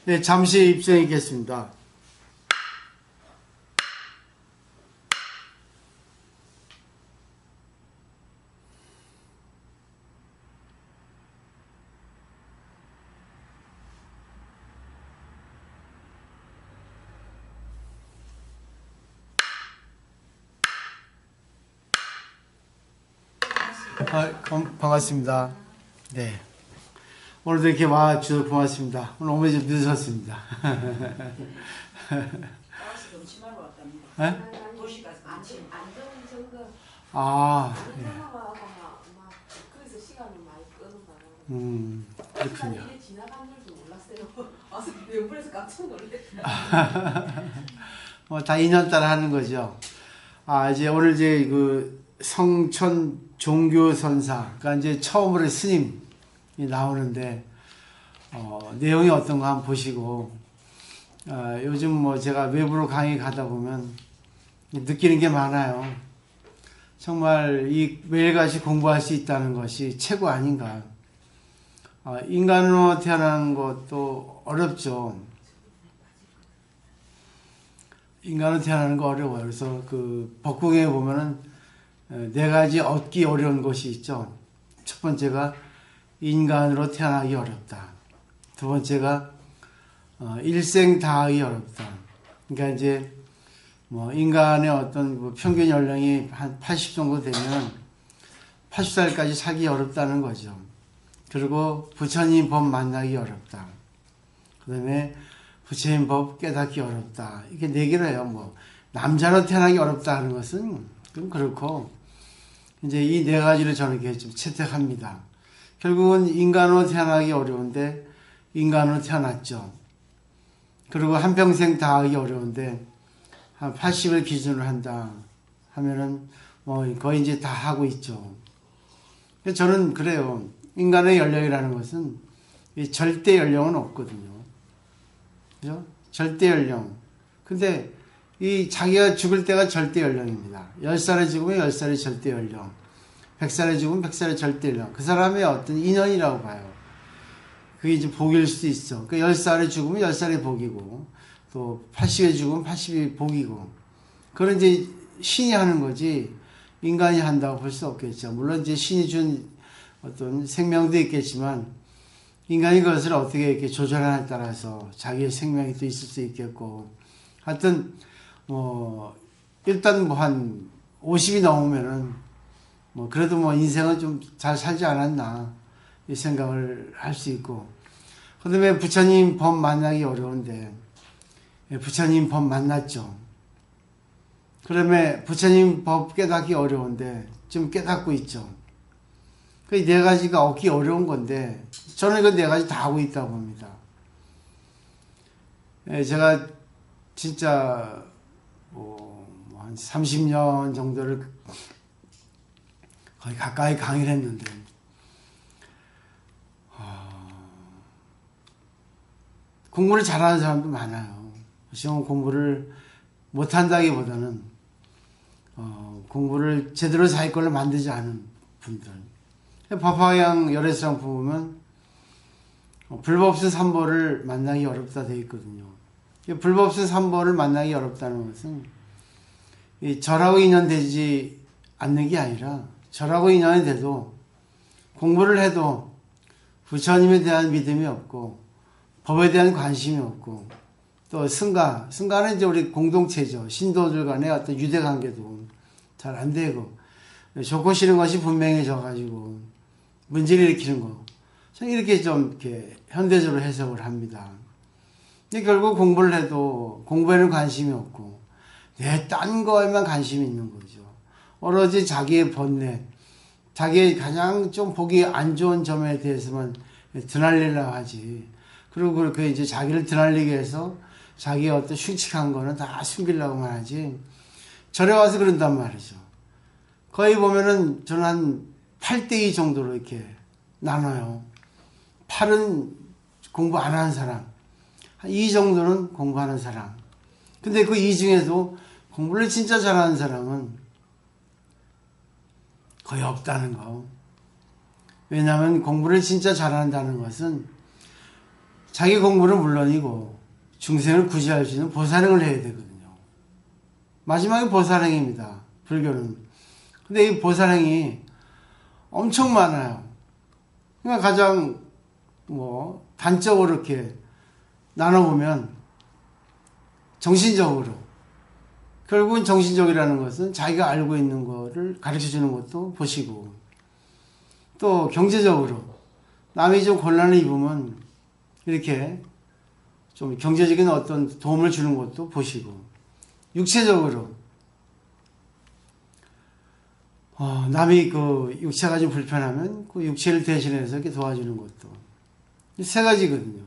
네, 잠시 입장하겠습니다. 반갑습니다. 네. 오늘도 이렇게 와주셔서 고맙습니다. 오늘 오면 좀 늦으셨습니다. 네? 아, 예. 그렇군요. 다 인연따라 하는 거죠. 이제 오늘 이제 그 성천 종교선사, 그러니까 이제 처음으로 스님이 나오는데, 내용이 어떤가 한번 보시고, 요즘 뭐 제가 외부로 강의 가다 보면 느끼는 게 많아요. 정말 이 매일같이 공부할 수 있다는 것이 최고 아닌가. 인간으로 태어나는 것도 어렵죠. 인간으로 태어나는 거 어려워요. 그래서 그 법국에 보면은 네 가지 얻기 어려운 것이 있죠. 첫 번째가 인간으로 태어나기 어렵다. 두 번째가 일생 다하기 어렵다. 그러니까 이제 뭐 인간의 어떤 뭐 평균 연령이 한 80 정도 되면 80살까지 살기 어렵다는 거죠. 그리고 부처님 법 만나기 어렵다. 그 다음에 부처님 법 깨닫기 어렵다. 이렇게 내기를 해요. 뭐 남자로 태어나기 어렵다 하는 것은 좀 그렇고, 이제 이 네 가지를 저는 이렇게 좀 채택합니다. 결국은 인간으로 태어나기 어려운데 인간으로 태어났죠. 그리고 한평생 다 하기 어려운데 한 80을 기준으로 한다 하면은 뭐 거의 이제 다 하고 있죠. 저는 그래요. 인간의 연령이라는 것은 절대 연령은 없거든요. 그죠? 절대 연령. 근데 이 자기가 죽을 때가 절대 연령입니다. 10살에 죽으면 10살이 절대 연령. 100살에 죽으면 100살이 절대 연령. 그 사람의 어떤 인연이라고 봐요. 그게 이제 복일 수도 있어. 그 10살에 죽으면 10살이 복이고, 또 80에 죽으면 80이 복이고. 그런 이제 신이 하는 거지, 인간이 한다고 볼 수 없겠죠. 물론 이제 신이 준 어떤 생명도 있겠지만, 인간이 그것을 어떻게 이렇게 조절하느냐에 따라서 자기의 생명이 또 있을 수 있겠고, 하여튼, 일단 뭐 한 50이 넘으면은, 그래도 뭐 인생은 좀 잘 살지 않았나, 이 생각을 할 수 있고. 그 다음에 부처님 법 만나기 어려운데, 부처님 법 만났죠. 그러면 부처님 법 깨닫기 어려운데, 좀 깨닫고 있죠. 그 네 가지가 얻기 어려운 건데, 저는 그 네 가지 다 하고 있다고 봅니다. 제가 진짜, 한 30년 정도를 거의 가까이 강의를 했는데, 공부를 잘하는 사람도 많아요. 시험 공부를 못한다기보다는, 공부를 제대로 자기 걸로 만들지 않은 분들. 법화양 열애수랑 보면, 불법수 삼보를 만나기 어렵다 되어 있거든요. 불법수 삼보를 만나기 어렵다는 것은, 절하고 인연되지 않는 게 아니라, 절하고 인연이 돼도, 공부를 해도 부처님에 대한 믿음이 없고, 법에 대한 관심이 없고, 또 승가는 이제 우리 공동체죠. 신도들 간의 어떤 유대 관계도 잘 안 되고, 좋고 싫은 것이 분명해져가지고, 문제를 일으키는 거. 저는 이렇게 좀, 이렇게, 현대적으로 해석을 합니다. 근데 결국 공부를 해도, 공부에는 관심이 없고, 딴 거에만 관심이 있는 거죠. 오로지 자기의 번뇌, 자기의 가장 좀 보기 안 좋은 점에 대해서만 드날리려고 하지. 그리고 그렇게 이제 자기를 드날리기 위해서 자기의 어떤 흉측한 거는 다 숨기려고만 하지. 절에 와서 그런단 말이죠. 거의 보면은 저는 한 8대2 정도로 이렇게 나눠요. 8은 공부 안 하는 사람, 한 2 정도는 공부하는 사람. 근데 그 2 중에도 공부를 진짜 잘하는 사람은 거의 없다는 거. 왜냐하면 공부를 진짜 잘한다는 것은 자기 공부는 물론이고 중생을 구제할 수 있는 보살행을 해야 되거든요. 마지막에 보살행입니다. 불교는. 근데 이 보살행이 엄청 많아요. 그러니까 가장 단적으로 이렇게 나눠보면 정신적으로, 결국은 정신적이라는 것은 자기가 알고 있는 거를 가르쳐 주는 것도 보시고, 또 경제적으로 남이 좀 곤란을 입으면 이렇게 좀 경제적인 어떤 도움을 주는 것도 보시고, 육체적으로 남이 그 육체가 좀 불편하면 그 육체를 대신해서 이렇게 도와주는 것도, 이 세 가지거든요.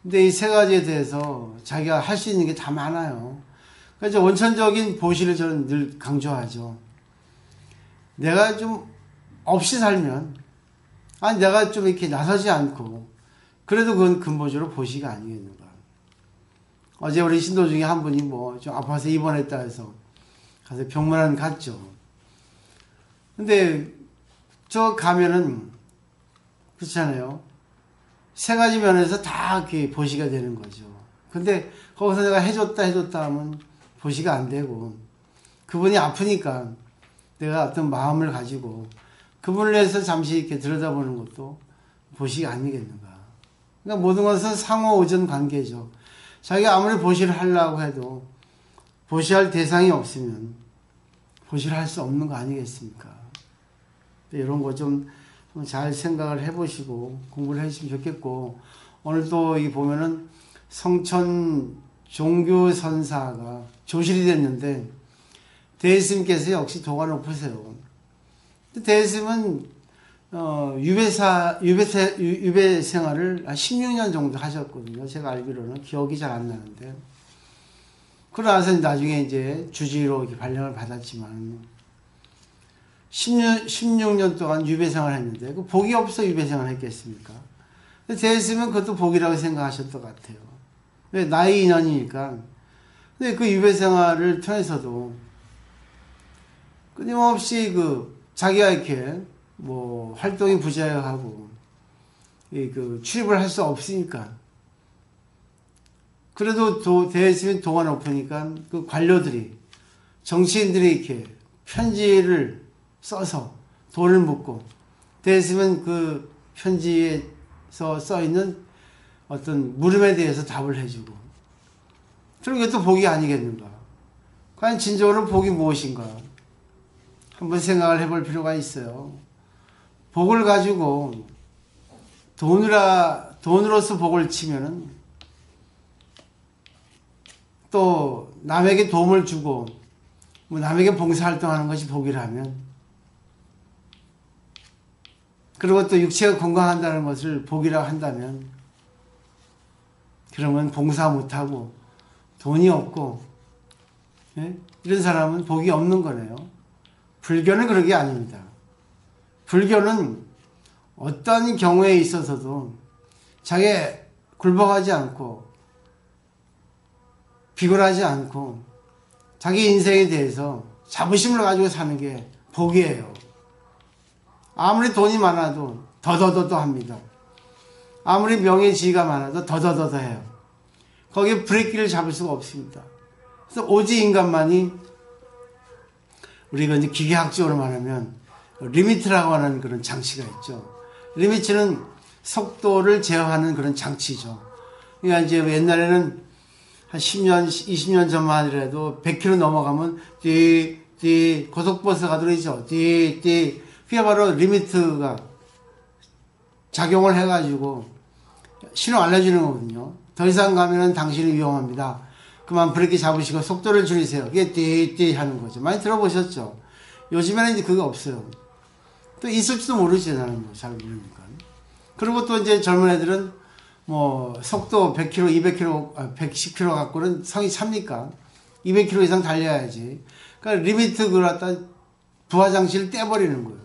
근데 이 세 가지에 대해서 자기가 할 수 있는 게 다 많아요. 그래서 원천적인 보시를 저는 늘 강조하죠. 내가 좀 없이 살면, 내가 좀 이렇게 나서지 않고, 그래도 그건 근본적으로 보시가 아니겠는가. 어제 우리 신도 중에 한 분이 좀 아파서 입원했다 해서 가서 병문안 갔죠. 근데 저 가면은 그렇잖아요. 세 가지 면에서 다 이렇게 보시가 되는 거죠. 근데 거기서 내가 해줬다 하면 보시가 안 되고, 그분이 아프니까 내가 어떤 마음을 가지고 그분을 위해서 잠시 이렇게 들여다보는 것도 보시가 아니겠는가. 그러니까 모든 것은 상호 의존 관계죠. 자기가 아무리 보시를 하려고 해도 보시할 대상이 없으면 보시를 할 수 없는 거 아니겠습니까? 이런 거 좀 잘 생각을 해보시고 공부를 해주시면 좋겠고, 오늘 또 이 보면은 성천 종교선사가 조실이 됐는데, 대스님께서 역시 도가 높으세요. 대스님은 유배 생활을 한 16년 정도 하셨거든요. 제가 알기로는 기억이 잘 안 나는데. 그러고 나서 나중에 이제 주지로 이렇게 발령을 받았지만, 16년 동안 유배 생활을 했는데, 그 복이 없어 유배 생활을 했겠습니까? 대했으면 그것도 복이라고 생각하셨던 것 같아요. 왜? 나이 인연이니까. 근데 그 유배 생활을 통해서도 끊임없이 자기가 이렇게 활동이 부재하고 출입을 할 수 없으니까, 그래도 대했으면 도가 높으니까 그 관료들이, 정치인들이 이렇게 편지를 써서 돈을 묻고, 대했으면 그 편지에서 써 있는 어떤 물음에 대해서 답을 해주고, 그럼 이것도 복이 아니겠는가? 과연 진정으로 복이 무엇인가? 한번 생각을 해볼 필요가 있어요. 복을 가지고 돈으로서 복을 치면은, 또 남에게 도움을 주고 남에게 봉사활동하는 것이 복이라면, 그리고 또 육체가 건강한다는 것을 복이라고 한다면, 그러면 봉사 못하고 돈이 없고 이런 사람은 복이 없는 거네요. 불교는 그런 게 아닙니다. 불교는 어떤 경우에 있어서도 자기 굴복하지 않고 비굴하지 않고 자기 인생에 대해서 자부심을 가지고 사는 게 복이에요. 아무리 돈이 많아도 더더더더 합니다. 아무리 명예 지위가 많아도 더더더더 해요. 거기에 브레이크를 잡을 수가 없습니다. 그래서 오직 인간만이, 우리가 이제 기계학적으로 말하면 리미트라고 하는 그런 장치가 있죠. 리미트는 속도를 제어하는 그런 장치죠. 그러니까 이제 옛날에는 한 10년, 20년 전만 하더라도 100km 넘어가면 고속버스 가도록 있죠. 그게 바로 리미트가 작용을 해가지고 신호 알려주는 거거든요. 더 이상 가면은 당신이 위험합니다. 그만 브레이크 잡으시고 속도를 줄이세요. 그게 띠 하는 거죠. 많이 들어보셨죠? 요즘에는 이제 그거 없어요. 또 있을지도 모르지, 나는 잘 모르니까. 그리고 또 이제 젊은 애들은 속도 100km, 200km, 110km 갖고는 성이 찹니까? 200km 이상 달려야지. 그러니까 리미트 그걸 갖다 부하장치를 떼버리는 거예요.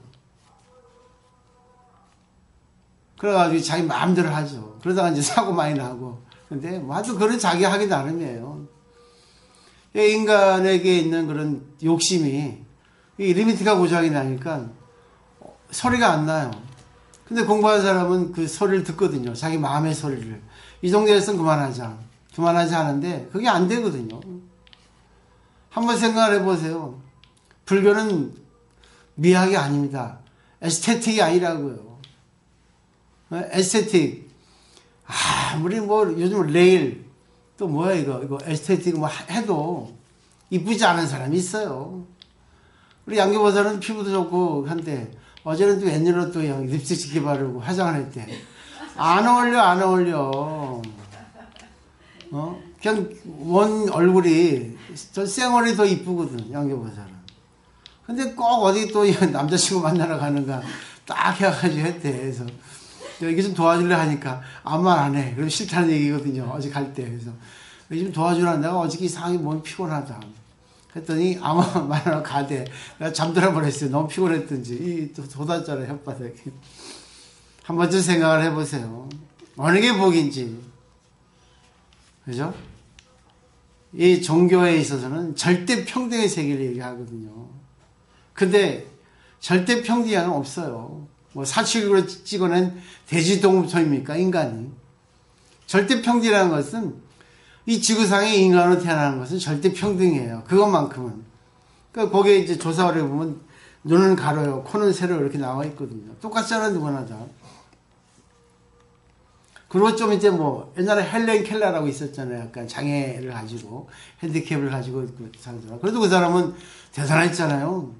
그래가지고 자기 마음대로 하죠. 그러다가 이제 사고 많이 나고. 근데 하여튼 그런 자기 하기 나름이에요. 인간에게 있는 그런 욕심이, 이 리미트가 고장이 나니까 소리가 안 나요. 근데 공부하는 사람은 그 소리를 듣거든요. 자기 마음의 소리를. 이 정도에서는 그만하자. 그만하지 않은데 그게 안 되거든요. 한번 생각을 해보세요. 불교는 미학이 아닙니다. 에스테틱이 아니라고요. 에스테틱. 아무리 뭐 요즘 레일 또 뭐야 이거 에스테틱 뭐 해도 이쁘지 않은 사람이 있어요. 우리 양교보살은 피부도 좋고 한데 어제는 또 웬일로 또 립스틱 바르고 화장을 했대. 안 어울려. 그냥 원 얼굴이 저 쌩얼이 더 이쁘거든, 양교보살은. 근데 꼭 어디 또 남자친구 만나러 가는가 딱 해가지고 했대. 그래서 이게 좀 도와줄래 하니까 아무 말 안 해. 그럼 싫다는 얘기거든요. 어제 갈 때. 그래서 요즘 도와주라. 내가 어저께 이상하게 몸이 피곤하다. 했더니 아무 말 안 하고 가대. 내가 잠들어 버렸어요. 너무 피곤했던지. 이 돋았잖아요, 혓바닥에. 한 번쯤 생각을 해보세요. 어느 게 복인지. 그죠? 이 종교에 있어서는 절대 평등의 세계를 얘기하거든요. 근데 절대 평등은 없어요. 뭐 사실로 찍어낸 대지동물소입니까? 인간이. 절대 평등이라는 것은 이 지구상에 인간으로 태어나는 것은 절대 평등이에요. 그것만큼은. 그러니까 거기에 이제 조사를 보면 눈은 가로요, 코는 세로 이렇게 나와 있거든요. 똑같잖아, 누구나 다. 그리고 좀 이제 뭐 옛날에 헬렌 켈러라고 있었잖아요. 약간 장애를 가지고 핸디캡을 가지고 살더라. 그래도 그 사람은 대단했잖아요.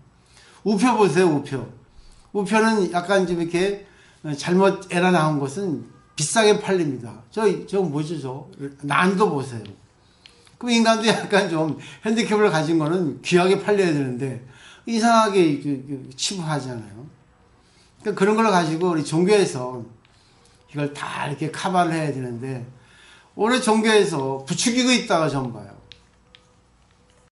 우표 보세요, 우표. 우표는 약간 좀 이렇게 잘못 에라 나온 것은 비싸게 팔립니다. 저 뭐죠, 난도 보세요. 그럼 인간도 약간 좀 핸디캡을 가진 거는 귀하게 팔려야 되는데 이상하게 치부하잖아요. 그러니까 그런 걸 가지고 우리 종교에서 이걸 다 이렇게 커버를 해야 되는데 오늘 종교에서 부추기고 있다가 전부